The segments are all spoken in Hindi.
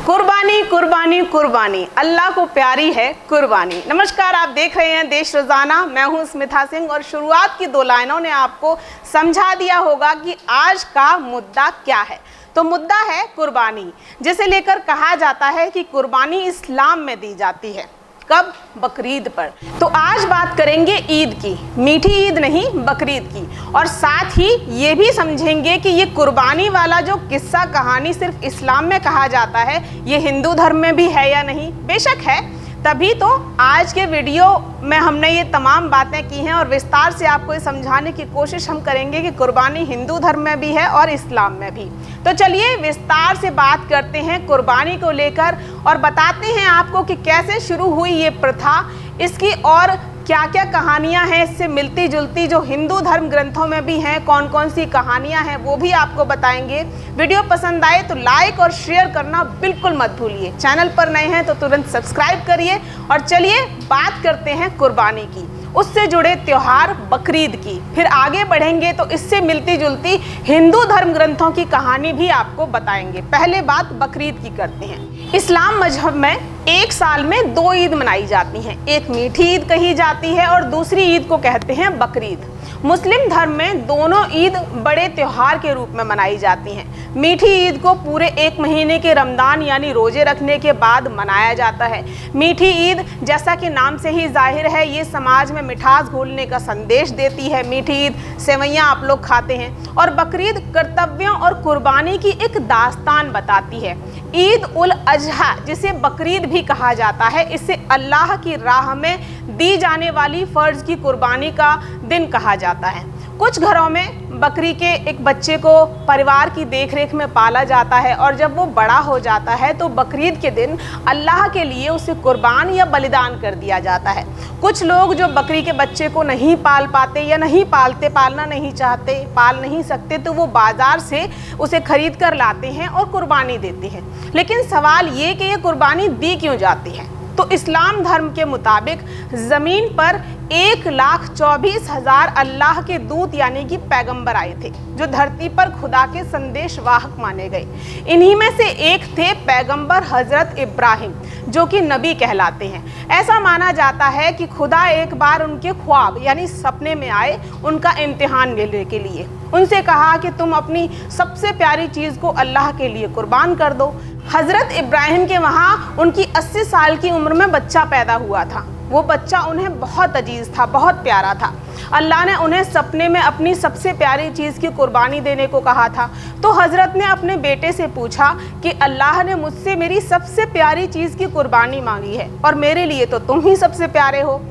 कुर्बानी कुर्बानी कुर्बानी, अल्लाह को प्यारी है कुर्बानी। नमस्कार, आप देख रहे हैं देश रोजाना। मैं हूं स्मिता सिंह और शुरुआत की 2 लाइनों ने आपको समझा दिया होगा कि आज का मुद्दा क्या है। तो मुद्दा है कुर्बानी, जिसे लेकर कहा जाता है कि कुर्बानी इस्लाम में दी जाती है। कब? बकरीद पर। तो आज बात करेंगे ईद की, मीठी ईद नहीं बकरीद की, और साथ ही ये भी समझेंगे कि ये कुर्बानी वाला जो किस्सा कहानी सिर्फ इस्लाम में कहा जाता है, ये हिंदू धर्म में भी है या नहीं। बेशक है, तभी तो आज के वीडियो में हमने ये तमाम बातें की हैं और विस्तार से आपको ये समझाने की कोशिश हम करेंगे कि कुर्बानी हिंदू धर्म में भी है और इस्लाम में भी। तो चलिए विस्तार से बात करते हैं कुर्बानी को लेकर और बताते हैं आपको कि कैसे शुरू हुई ये प्रथा, इसकी और क्या क्या कहानियां हैं इससे मिलती जुलती जो हिंदू धर्म ग्रंथों में भी हैं, कौन कौन सी कहानियां हैं वो भी आपको बताएंगे। वीडियो पसंद आए तो लाइक और शेयर करना बिल्कुल मत भूलिए। चैनल पर नए हैं तो तुरंत सब्सक्राइब करिए। और चलिए बात करते हैं कुर्बानी की, उससे जुड़े त्योहार बकरीद की, फिर आगे बढ़ेंगे तो इससे मिलती जुलती हिंदू धर्म ग्रंथों की कहानी भी आपको बताएंगे। पहले बात बकरीद की करते हैं। इस्लाम मजहब में एक साल में 2 ईद मनाई जाती हैं, एक मीठी ईद कही जाती है और दूसरी ईद को कहते हैं बकरीद। मुस्लिम धर्म में दोनों ईद बड़े त्योहार के रूप में मनाई जाती हैं। मीठी ईद को पूरे 1 महीने के रमज़ान यानी रोजे रखने के बाद मनाया जाता है। मीठी ईद जैसा कि नाम से ही जाहिर है, ये समाज में मिठास घोलने का संदेश देती है। मीठी ईद सेवैयाँ आप लोग खाते हैं। और बकरीद कर्तव्यों और कुर्बानी की एक दास्तान बताती है। ईद उल अजहा जिसे बकरीद भी कहा जाता है, इसे अल्लाह की राह में दी जाने वाली फर्ज की कुर्बानी का दिन कहा जाता है। कुछ घरों में बकरी के एक बच्चे को परिवार की देखरेख में पाला जाता है और जब वो बड़ा हो जाता है तो बकरीद के दिन अल्लाह के लिए उसे कुर्बान या बलिदान कर दिया जाता है। कुछ लोग जो बकरी के बच्चे को नहीं पाल पाते या नहीं पालते, पालना नहीं चाहते, पाल नहीं सकते, तो वो बाजार से उसे खरीद कर लाते हैं और कुर्बानी देते हैं। लेकिन सवाल ये कि ये कुर्बानी दी क्यों जाती है? तो इस्लाम धर्म के मुताबिक ज़मीन पर 1,24,000 अल्लाह के दूत यानी कि पैगंबर आए थे, जो धरती पर खुदा के संदेश वाहक माने गए। इन्हीं में से एक थे पैगंबर हजरत इब्राहिम, जो कि नबी कहलाते हैं। ऐसा माना जाता है कि खुदा एक बार उनके ख्वाब यानी सपने में आए उनका इम्तिहान लेने के लिए। उनसे कहा कि तुम अपनी सबसे प्यारी चीज़ को अल्लाह के लिए कुर्बान कर दो। हजरत इब्राहिम के वहाँ उनकी 80 साल की उम्र में बच्चा पैदा हुआ था। वो बच्चा उन्हें बहुत अजीज था, बहुत प्यारा था। अल्लाह ने उन्हें सपने में अपनी सबसे प्यारी चीज़ की कुर्बानी देने को कहा था। तो हजरत ने अपने बेटे से पूछा कि अल्लाह ने मुझसे मेरी सबसे प्यारी चीज़ की कुर्बानी मांगी है और मेरे लिए तो तुम ही सबसे प्यारे हो,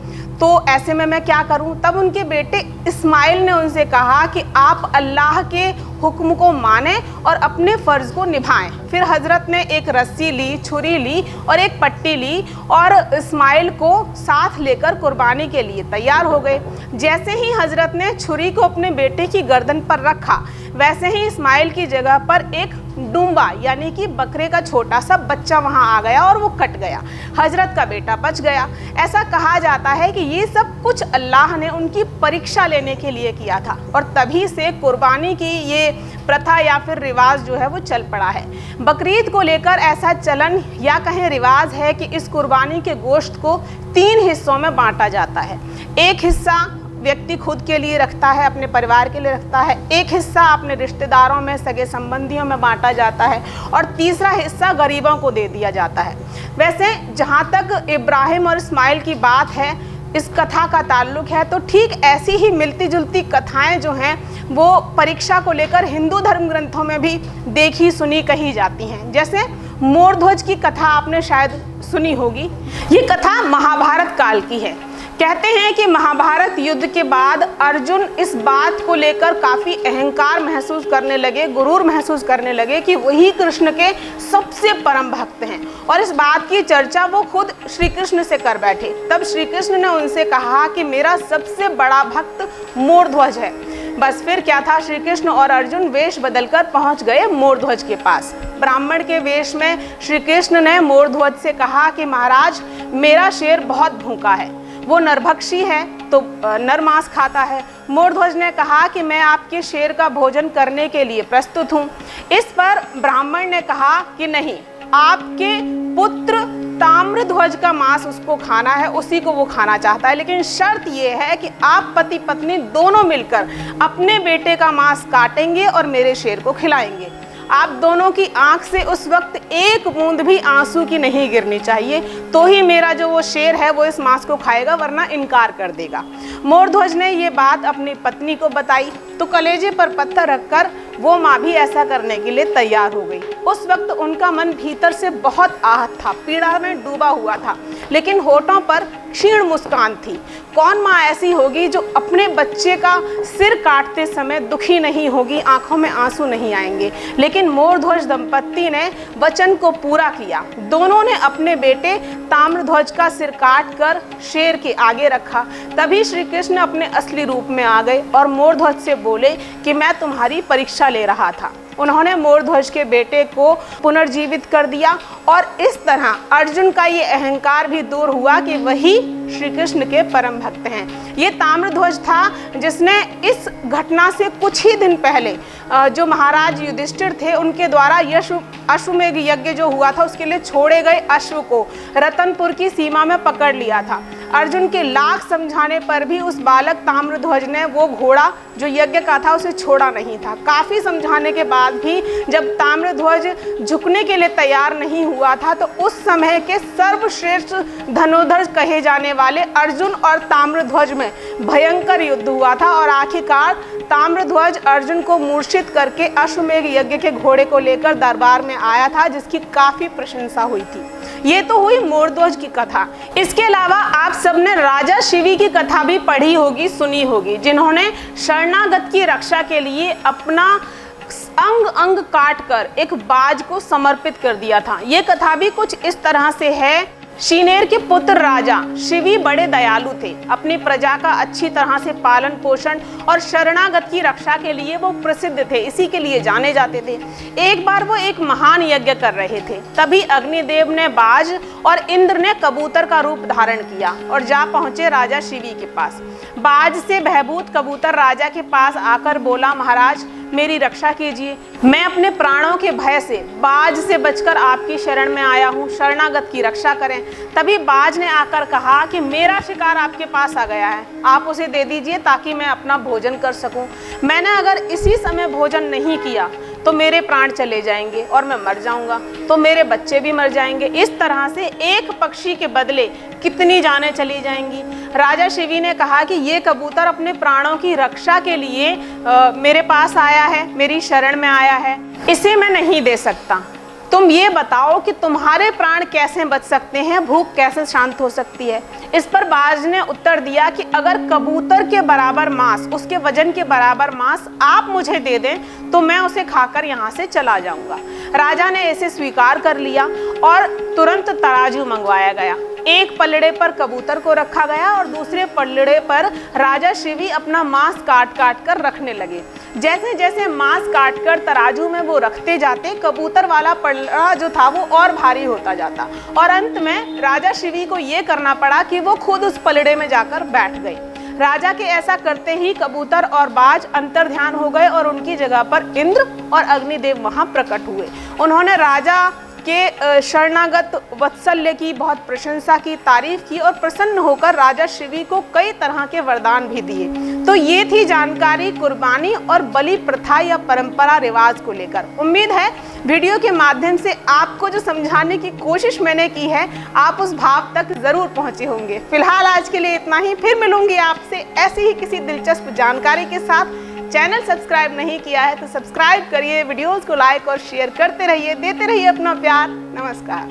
तो ऐसे में मैं क्या करूं? तब उनके बेटे इस्माइल ने उनसे कहा कि आप अल्लाह के हुक्म को मानें और अपने फ़र्ज़ को निभाएं। फिर हज़रत ने एक रस्सी ली, छुरी ली और एक पट्टी ली और इस्माइल को साथ लेकर कुर्बानी के लिए तैयार हो गए। जैसे ही हज़रत ने छुरी को अपने बेटे की गर्दन पर रखा, वैसे ही इस्माइल की जगह पर एक डूंबा यानी कि बकरे का छोटा सा बच्चा वहां आ गया और वो कट गया। हजरत का बेटा बच गया। ऐसा कहा जाता है कि ये सब कुछ अल्लाह ने उनकी परीक्षा लेने के लिए किया था और तभी से कुर्बानी की ये प्रथा या फिर रिवाज जो है वो चल पड़ा है। बकरीद को लेकर ऐसा चलन या कहें रिवाज है कि इस कुर्बानी के गोश्त को 3 हिस्सों में बांटा जाता है। एक हिस्सा व्यक्ति खुद के लिए रखता है, अपने परिवार के लिए रखता है, एक हिस्सा अपने रिश्तेदारों में, सगे संबंधियों में बांटा जाता है और तीसरा हिस्सा गरीबों को दे दिया जाता है। वैसे जहाँ तक इब्राहिम और इस्माइल की बात है, इस कथा का ताल्लुक है, तो ठीक ऐसी ही मिलती जुलती कथाएं जो हैं वो परीक्षा को लेकर हिंदू धर्म ग्रंथों में भी देखी सुनी कही जाती हैं। जैसे मोरध्वज की कथा आपने शायद सुनी होगी। ये कथा महाभारत काल की है। कहते हैं कि महाभारत युद्ध के बाद अर्जुन इस बात को लेकर काफ़ी अहंकार महसूस करने लगे, गुरूर महसूस करने लगे कि वही कृष्ण के सबसे परम भक्त हैं और इस बात की चर्चा वो खुद श्री कृष्ण से कर बैठे। तब श्री कृष्ण ने उनसे कहा कि मेरा सबसे बड़ा भक्त मोरध्वज है। बस फिर क्या था, श्री कृष्ण और अर्जुन वेश बदलकर पहुंच गए मोरध्वज के पास। ब्राह्मण के वेश में श्री कृष्ण ने मोरध्वज से कहा कि महाराज, मेरा शेर बहुत भूखा है, वो नरभक्षी है तो नर मांस खाता है। मोरध्वज ने कहा कि मैं आपके शेर का भोजन करने के लिए प्रस्तुत हूँ। इस पर ब्राह्मण ने कहा कि नहीं, आपके पुत्र ताम्रध्वज का मांस उसको खाना है, उसी को वो खाना चाहता है। लेकिन शर्त ये है कि आप पति पत्नी दोनों मिलकर अपने बेटे का मांस काटेंगे और मेरे शेर को खिलाएंगे। आप दोनों की आंख से उस वक्त एक बूंद भी आंसू की नहीं गिरनी चाहिए, तो ही मेरा जो वो शेर है वो इस मांस को खाएगा, वरना इनकार कर देगा। मोरध्वज ने ये बात अपनी पत्नी को बताई तो कलेजे पर पत्थर रखकर वो माँ भी ऐसा करने के लिए तैयार हो गई। उस वक्त उनका मन भीतर से बहुत आहत था, पीड़ा में डूबा हुआ था, लेकिन होठों पर क्षीण मुस्कान थी। कौन माँ ऐसी होगी जो अपने बच्चे का सिर काटते समय दुखी नहीं होगी, आंखों में आंसू नहीं आएंगे। लेकिन मोरध्वज दंपत्ति ने वचन को पूरा किया। दोनों ने अपने बेटे ताम्रध्वज का सिर काट कर शेर के आगे रखा। तभी श्री कृष्ण अपने असली रूप में आ गए और मोरध्वज से बोले कि मैं तुम्हारी परीक्षा ले रहा था। उन्होंने मोरध्वज के बेटे को पुनर्जीवित कर दिया और इस तरह अर्जुन का ये अहंकार भी दूर हुआ कि वही श्री कृष्ण के परम भक्त हैं। ये ताम्रध्वज था जिसने इस घटना से कुछ ही दिन पहले जो महाराज युधिष्ठिर थे उनके द्वारा अश्वमेध यज्ञ जो हुआ था उसके लिए छोड़े गए अश्व को रतनपुर की सीमा में पकड़ लिया था। अर्जुन के लाख समझाने पर भी उस बालक ताम्रध्वज ने वो घोड़ा जो यज्ञ का था उसे छोड़ा नहीं था। काफ़ी समझाने के बाद भी जब ताम्रध्वज झुकने के लिए तैयार नहीं हुआ था तो उस समय के सर्वश्रेष्ठ धनुर्धर कहे जाने वाले अर्जुन और ताम्रध्वज में भयंकर युद्ध हुआ था और आखिरकार ताम्रध्वज अर्जुन को मूर्छित करके अश्वमेध यज्ञ के घोड़े को लेकर दरबार में आया था, जिसकी काफ़ी प्रशंसा हुई थी। ये तो हुई मोरध्वज की कथा। इसके अलावा आप सबने राजा शिवी की कथा भी पढ़ी होगी, सुनी होगी, जिन्होंने शरणागत की रक्षा के लिए अपना अंग अंग काट कर एक बाज को समर्पित कर दिया था। ये कथा भी कुछ इस तरह से है। शीनेर के पुत्र राजा शिवी बड़े दयालु थे। अपनी प्रजा का अच्छी तरह से पालन पोषण और शरणागत की रक्षा के लिए वो प्रसिद्ध थे, इसी के लिए जाने जाते थे। एक बार वो एक महान यज्ञ कर रहे थे, तभी अग्निदेव ने बाज और इंद्र ने कबूतर का रूप धारण किया और जा पहुंचे राजा शिवी के पास। बाज से भयभूत कबूतर राजा के पास आकर बोला, महाराज मेरी रक्षा कीजिए, मैं अपने प्राणों के भय से बाज से बचकर आपकी शरण में आया हूँ, शरणागत की रक्षा करें। तभी बाज ने आकर कहा कि मेरा शिकार आपके पास आ गया है, आप उसे दे दीजिए ताकि मैं अपना भोजन कर सकूं। मैंने अगर इसी समय भोजन नहीं किया तो मेरे प्राण चले जाएंगे और मैं मर जाऊंगा, तो मेरे बच्चे भी मर जाएंगे। इस तरह से एक पक्षी के बदले कितनी जानें चली जाएंगी। राजा शिवी ने कहा कि ये कबूतर अपने प्राणों की रक्षा के लिए मेरे पास आया है, मेरी शरण में आया है, इसे मैं नहीं दे सकता। तुम ये बताओ कि तुम्हारे प्राण कैसे बच सकते हैं, भूख कैसे शांत हो सकती है। इस पर बाज ने उत्तर दिया कि अगर कबूतर के बराबर मांस, उसके वजन के बराबर मांस आप मुझे दे दें तो मैं उसे खाकर यहाँ से चला जाऊंगा। राजा ने इसे स्वीकार कर लिया और तुरंत तराजू मंगवाया गया। एक पलड़े पर कबूतर को रखा गया और दूसरे पलड़े पर राजा शिवी अपना मांस काट काट कर रखने लगे। जैसे जैसे मांस काट कर तराजू में वो रखते जाते, कबूतर वाला पलड़ा जो था वो और भारी होता जाता और अंत में राजा शिवी को ये करना पड़ा कि वो खुद उस पलड़े में जाकर बैठ गए। राजा के ऐसा करते ही कबूतर और बाज अंतर्ध्यान हो गए और उनकी जगह पर इंद्र और अग्निदेव वहां प्रकट हुए। उन्होंने राजा के शरणागत वत्सल्य की बहुत प्रशंसा की, तारीफ की और प्रसन्न होकर राजा शिवी को कई तरह के वरदान भी दिए। तो ये थी जानकारी कुर्बानी और बलि प्रथा या परंपरा रिवाज को लेकर। उम्मीद है वीडियो के माध्यम से आपको जो समझाने की कोशिश मैंने की है आप उस भाव तक जरूर पहुंचे होंगे। फिलहाल आज के लिए इतना ही, फिर मिलूंगी आपसे ऐसी ही किसी दिलचस्प जानकारी के साथ। चैनल सब्सक्राइब नहीं किया है तो सब्सक्राइब करिए, वीडियोस को लाइक और शेयर करते रहिए, देते रहिए अपना प्यार। नमस्कार।